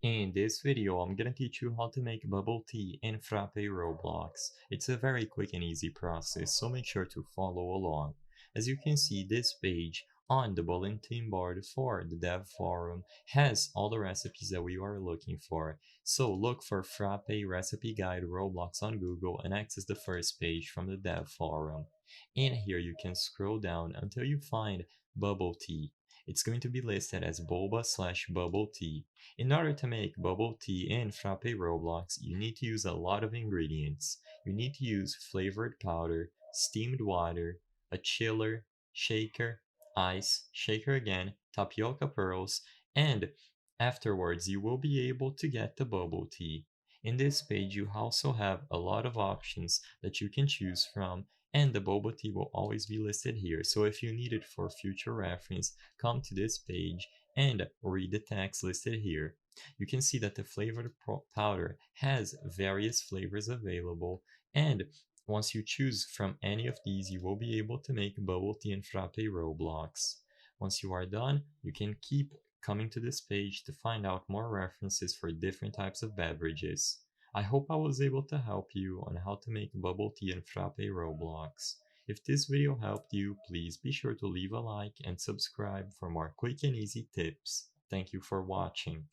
In this video, I'm gonna teach you how to make bubble tea in Frappe Roblox. It's a very quick and easy process, so make sure to follow along. As you can see, this page on the bulletin board for the dev forum has all the recipes that we are looking for. So look for Frappe Recipe Guide Roblox on Google and access the first page from the dev forum. In here, you can scroll down until you find bubble tea. It's going to be listed as boba/bubble tea. In order to make bubble tea in Frappe Roblox, you need to use a lot of ingredients. You need to use flavored powder, steamed water, a chiller, shaker, ice, shaker again, tapioca pearls, and afterwards you will be able to get the bubble tea. In this page, you also have a lot of options that you can choose from, and the boba tea will always be listed here. So if you need it for future reference, come to this page and read the text listed here. You can see that the flavored powder has various flavors available, and once you choose from any of these, you will be able to make bubble tea and frappe Roblox. Once you are done, you can keep coming to this page to find out more references for different types of beverages. I hope I was able to help you on how to make bubble tea and frappe Roblox. If this video helped you, please be sure to leave a like and subscribe for more quick and easy tips. Thank you for watching.